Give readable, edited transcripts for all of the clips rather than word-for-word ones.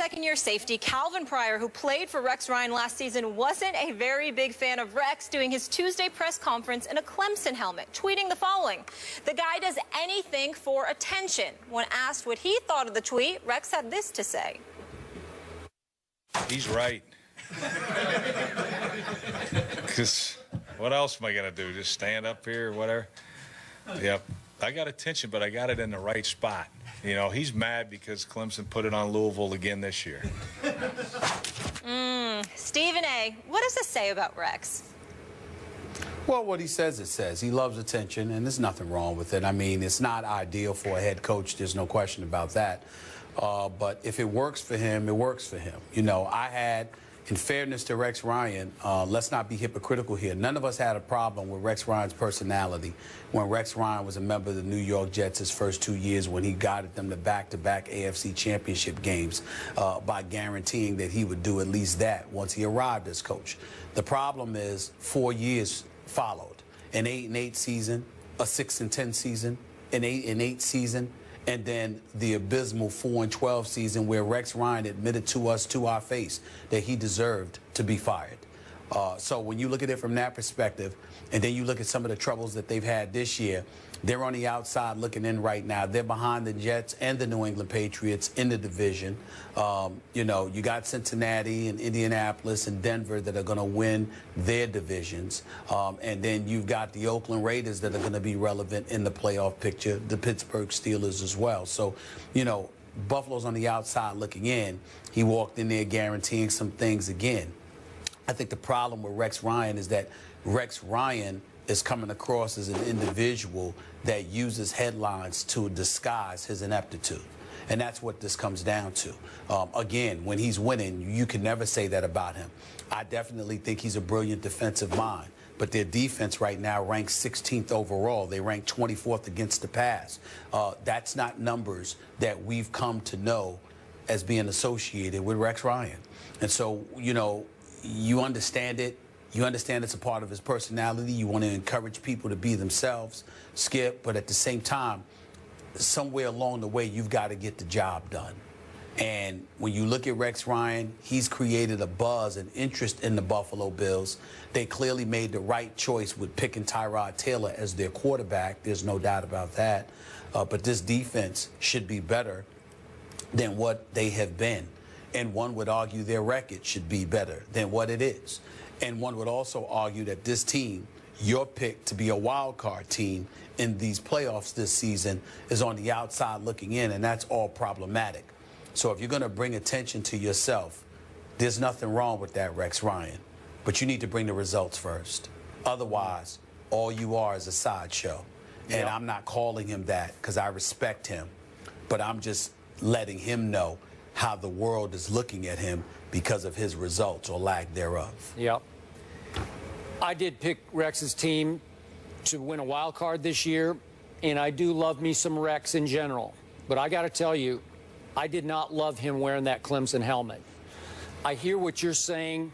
second-year safety Calvin Pryor, who played for Rex Ryan last season, wasn't a very big fan of Rex doing his Tuesday press conference in a Clemson helmet, tweeting the following: "The guy does anything for attention." When asked what he thought of the tweet, Rex had this to say. He's right. Because what else am I going to do? Just stand up here or whatever? Yep. I got attention, but I got it in the right spot. You know, he's mad because Clemson put it on Louisville again this year. Stephen A., what does this say about Rex? Well, what he says, it says. He loves attention, and there's nothing wrong with it. I mean, it's not ideal for a head coach. There's no question about that. But if it works for him, it works for him. You know, in fairness to Rex Ryan, let's not be hypocritical here. None of us had a problem with Rex Ryan's personality when Rex Ryan was a member of the New York Jets his first 2 years, when he guided them to back-to-back AFC championship games by guaranteeing that he would do at least that once he arrived as coach. The problem is 4 years followed: an 8-8 season, a 6-10 season, an 8-8 season, and then the abysmal 4-12 season where Rex Ryan admitted to us to our face that he deserved to be fired. So when you look at it from that perspective, and then you look at some of the troubles that they've had this year, they're on the outside looking in right now. They're behind the Jets and the New England Patriots in the division. You know, you got Cincinnati and Indianapolis and Denver that are going to win their divisions. And then you've got the Oakland Raiders that are going to be relevant in the playoff picture, the Pittsburgh Steelers as well. So, you know, Buffalo's on the outside looking in. He walked in there guaranteeing some things again. I think the problem with Rex Ryan is that Rex Ryan is coming across as an individual that uses headlines to disguise his ineptitude. And that's what this comes down to. Again, when he's winning, you can never say that about him. I definitely think he's a brilliant defensive mind. But their defense right now ranks 16th overall. They rank 24th against the pass. That's not numbers that we've come to know as being associated with Rex Ryan. And so, you know, you understand it. You understand it's a part of his personality. You want to encourage people to be themselves, Skip, but at the same time, somewhere along the way, you've got to get the job done. And when you look at Rex Ryan, he's created a buzz and interest in the Buffalo Bills. They clearly made the right choice with picking Tyrod Taylor as their quarterback. There's no doubt about that. But this defense should be better than what they have been. And one would argue their record should be better than what it is. And one would also argue that this team, your pick to be a wild card team in these playoffs this season, is on the outside looking in, and that's all problematic. So if you're going to bring attention to yourself, there's nothing wrong with that, Rex Ryan. But you need to bring the results first. Otherwise, all you are is a sideshow. And I'm not calling him that because I respect him. But I'm just letting him know how the world is looking at him because of his results or lack thereof. Yep. I did pick Rex's team to win a wild card this year, and I do love me some Rex in general. But I got to tell you, I did not love him wearing that Clemson helmet. I hear what you're saying.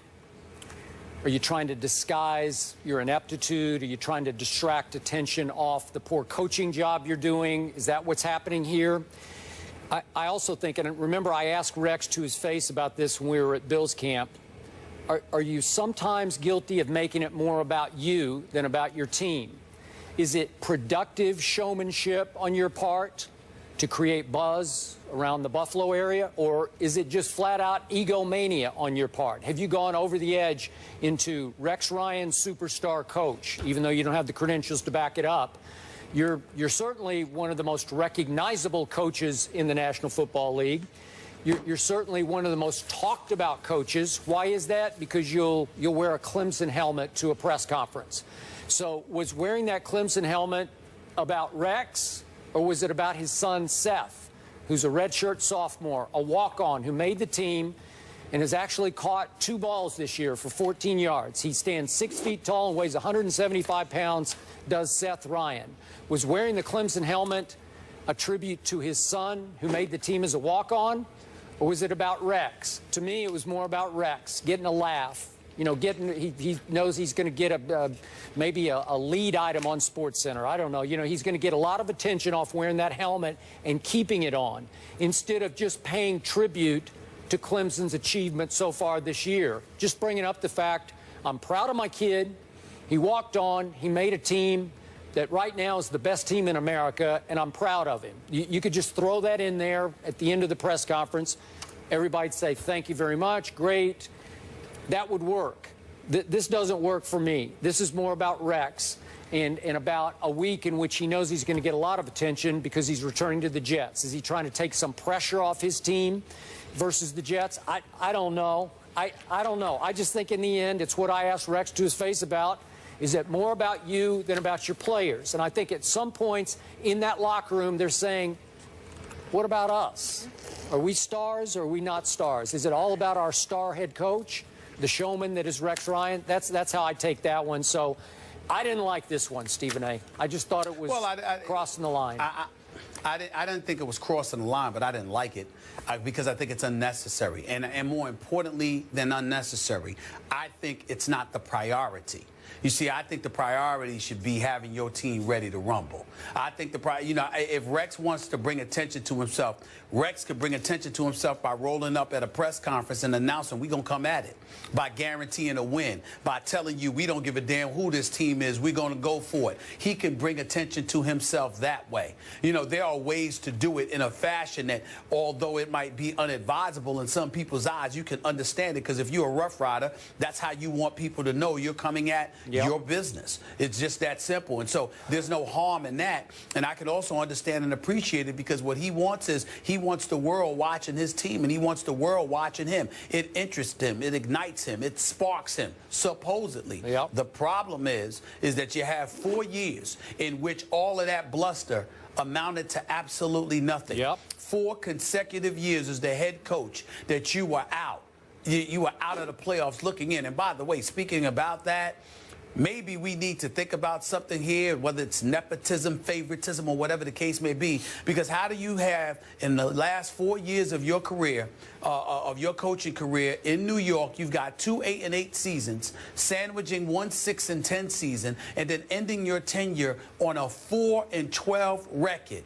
Are you trying to disguise your ineptitude? Are you trying to distract attention off the poor coaching job you're doing? Is that what's happening here? I also think, and remember I asked Rex to his face about this when we were at Bills camp, are you sometimes guilty of making it more about you than about your team? Is it productive showmanship on your part to create buzz around the Buffalo area, or is it just flat-out egomania on your part? Have you gone over the edge into Rex Ryan, superstar coach, even though you don't have the credentials to back it up? You're certainly one of the most recognizable coaches in the National Football League. You're certainly one of the most talked about coaches. Why is that? Because you'll wear a Clemson helmet to a press conference. So was wearing that Clemson helmet about Rex, or was it about his son Seth, who's a redshirt sophomore, a walk-on who made the team and has actually caught 2 balls this year for 14 yards. He stands 6 feet tall and weighs 175 pounds, does Seth Ryan. Was wearing the Clemson helmet a tribute to his son who made the team as a walk-on, or was it about Rex? To me, it was more about Rex, getting a laugh. You know, he knows he's going to get maybe a lead item on SportsCenter. I don't know. You know, he's going to get a lot of attention off wearing that helmet and keeping it on, instead of just paying tribute to Clemson's achievement so far this year. Just bringing up the fact I'm proud of my kid. He walked on. He made a team that right now is the best team in America, and I'm proud of him. You could just throw that in there at the end of the press conference. Everybody'd say, thank you very much, great. That would work. This doesn't work for me. This is more about Rex and about a week in which he knows he's going to get a lot of attention because he's returning to the Jets. Is he trying to take some pressure off his team versus the Jets? I don't know. I don't know. I just think in the end, it's what I asked Rex to his face about. Is it more about you than about your players? And I think at some points in that locker room, they're saying, what about us? Are we stars or are we not stars? Is it all about our star head coach, the showman that is Rex Ryan? That's how I take that one. So I didn't like this one, Stephen A. I just thought it was crossing the line. I didn't think it was crossing the line, but I didn't like it because I think it's unnecessary. And more importantly than unnecessary, I think it's not the priority. You see, I think the priority should be having your team ready to rumble. I think if Rex wants to bring attention to himself, Rex could bring attention to himself by rolling up at a press conference and announcing we're going to come at it, by guaranteeing a win, by telling you we don't give a damn who this team is, we're going to go for it. He can bring attention to himself that way. You know, there are ways to do it in a fashion that, although it might be unadvisable in some people's eyes, you can understand it because if you're a Rough Rider, that's how you want people to know you're coming at your business. It's just that simple. And so there's no harm in that. And I can also understand and appreciate it because what he wants is he wants the world watching his team and he wants the world watching him. It interests him. It ignites him. It sparks him, supposedly. Yep. The problem is that you have 4 years in which all of that bluster amounted to absolutely nothing. Yep. 4 consecutive years as the head coach that you were out. You were out of the playoffs looking in. And by the way, speaking about that, maybe we need to think about something here, whether it's nepotism, favoritism, or whatever the case may be, because how do you have, in the last 4 years of your career, of your coaching career in New York, you've got 2 8-8 seasons, sandwiching 1 6-10 season, and then ending your tenure on a 4-12 record.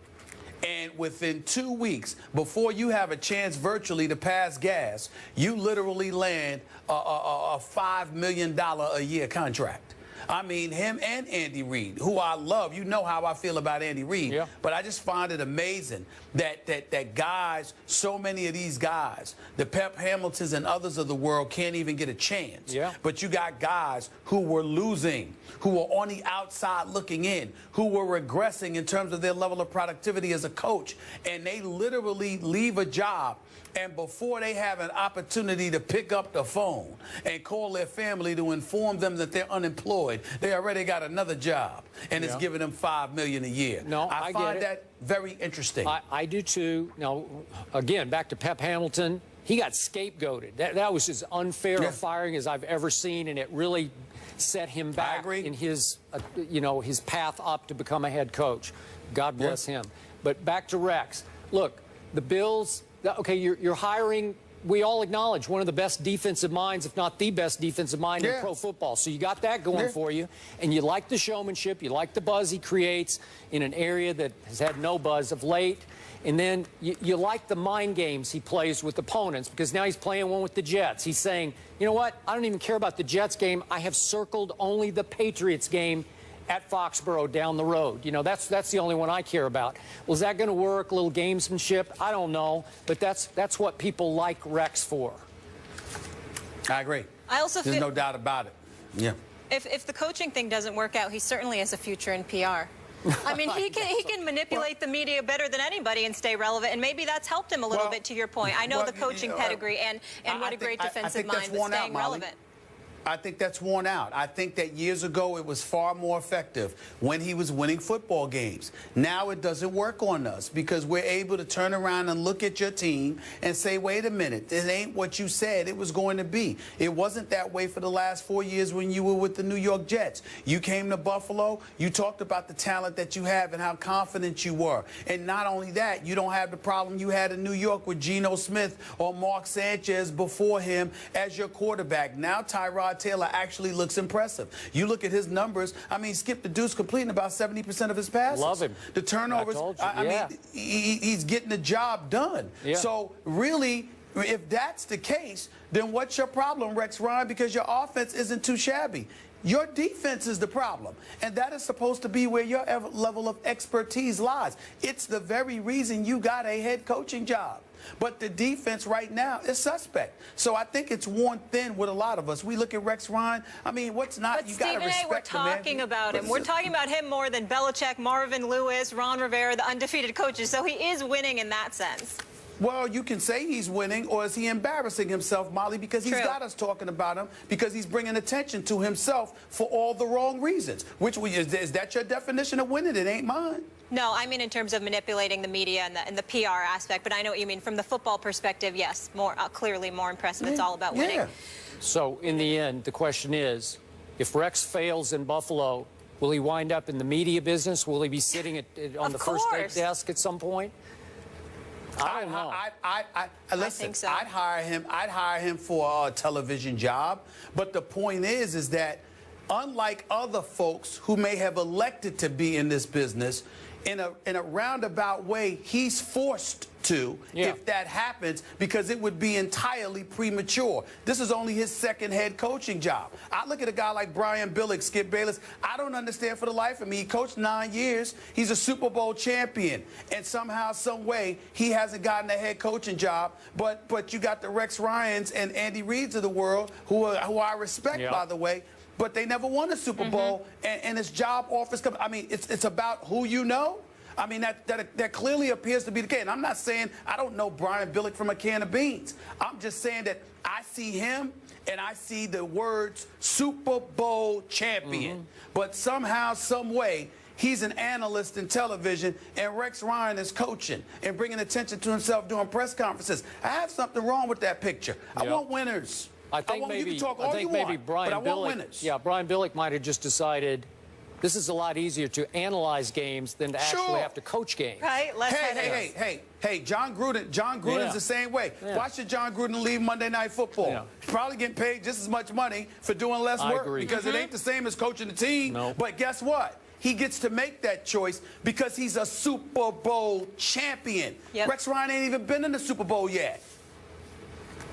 And within 2 weeks, before you have a chance virtually to pass gas, you literally land a $5 million a year contract. I mean, him and Andy Reid, who I love. You know how I feel about Andy Reid. Yeah. But I just find it amazing that guys, so many of these guys, the Pep Hamiltons and others of the world can't even get a chance. Yeah. But you got guys who were losing, who were on the outside looking in, who were regressing in terms of their level of productivity as a coach. And they literally leave a job. And before they have an opportunity to pick up the phone and call their family to inform them that they're unemployed, they already got another job, and it's giving them $5 million a year. No, I find that very interesting. I do too. Now, again, back to Pep Hamilton, he got scapegoated. That was as unfair a firing as I've ever seen, and it really set him back in his, his path up to become a head coach. God bless him. But back to Rex. Look, the Bills. Okay, you're hiring, we all acknowledge, one of the best defensive minds, if not the best defensive mind in pro football. So you got that going for you, and you like the showmanship, you like the buzz he creates in an area that has had no buzz of late. And then you like the mind games he plays with opponents because now he's playing one with the Jets. He's saying, you know what, I don't even care about the Jets game. I have circled only the Patriots game at Foxborough down the road. You know, that's the only one I care about. Well, is that going to work? A little gamesmanship? I don't know. But that's what people like Rex for. I agree. I also There's no doubt about it. Yeah. If the coaching thing doesn't work out, he certainly has a future in PR. I mean, he can manipulate the media better than anybody and stay relevant, and maybe that's helped him a little bit, to your point. I know the coaching pedigree and what a great defensive mind, but staying relevant. I think that's worn out. I think that years ago it was far more effective when he was winning football games. Now it doesn't work on us because we're able to turn around and look at your team and say, wait a minute, it ain't what you said it was going to be. It wasn't that way for the last 4 years when you were with the New York Jets. You came to Buffalo, you talked about the talent that you have and how confident you were. And not only that, you don't have the problem you had in New York with Geno Smith or Mark Sanchez before him as your quarterback. Now Tyrod Taylor actually looks impressive. You look at his numbers. I mean, Skip the Deuce completing about 70% of his passes. Love him. The turnovers. I mean, he's getting the job done. Yeah. So really, If that's the case, then what's your problem, Rex Ryan? Because your offense isn't too shabby. Your defense is the problem, and that is supposed to be where your level of expertise lies. It's the very reason you got a head coaching job. But the defense right now is suspect. So I think it's worn thin with a lot of us. We look at Rex Ryan. I mean, what's not? But You got to respect we're talking about him. We're talking about him more than Belichick, Marvin Lewis, Ron Rivera, the undefeated coaches. So he is winning in that sense. Well, you can say he's winning, or is he embarrassing himself, Molly, because he's got us talking about him, because he's bringing attention to himself for all the wrong reasons. Is that your definition of winning? It ain't mine. No, I mean in terms of manipulating the media and the PR aspect, but I know what you mean. From the football perspective, yes, more clearly more impressive. It's all about winning. Yeah. So in the end, the question is, if Rex fails in Buffalo, will he wind up in the media business? Will he be sitting on the first desk at some point? I don't know. Listen, I think so. I'd hire him for a television job. But the point is that unlike other folks who may have elected to be in this business, in a roundabout way, he's forced to, if that happens, because it would be entirely premature. This is only his second head coaching job. I look at a guy like Brian Billick, Skip Bayless. I don't understand for the life of me. He coached 9 years. He's a Super Bowl champion. And somehow, some way, he hasn't gotten a head coaching job. But you got the Rex Ryans and Andy Reids of the world, who I respect, by the way. But they never won a Super Bowl, and his job offers come. I mean, it's about who you know. I mean, that clearly appears to be the case. And I'm not saying I don't know Brian Billick from a can of beans. I'm just saying that I see him and I see the words Super Bowl champion. But somehow, some way, he's an analyst in television, and Rex Ryan is coaching and bringing attention to himself doing press conferences. I have something wrong with that picture. I want winners. I think maybe Brian Billick might have just decided this is a lot easier to analyze games than to actually have to coach games. Right? Hey, John Gruden's the same way. Why should John Gruden leave Monday Night Football? He's probably getting paid just as much money for doing less work because it ain't the same as coaching the team. But guess what? He gets to make that choice because he's a Super Bowl champion. Rex Ryan ain't even been in the Super Bowl yet.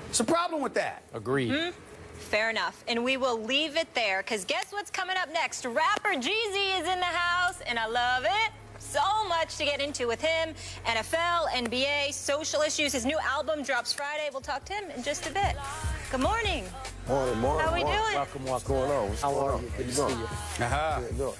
What's the problem with that? Agreed. Fair enough. And we will leave it there, because guess what's coming up next? Rapper Jeezy is in the house, and I love it. So much to get into with him. NFL, NBA, social issues. His new album drops Friday. We'll talk to him in just a bit. Good morning. Morning. How are we doing? Welcome. What's going on? How are you? Good to see you. How you doing?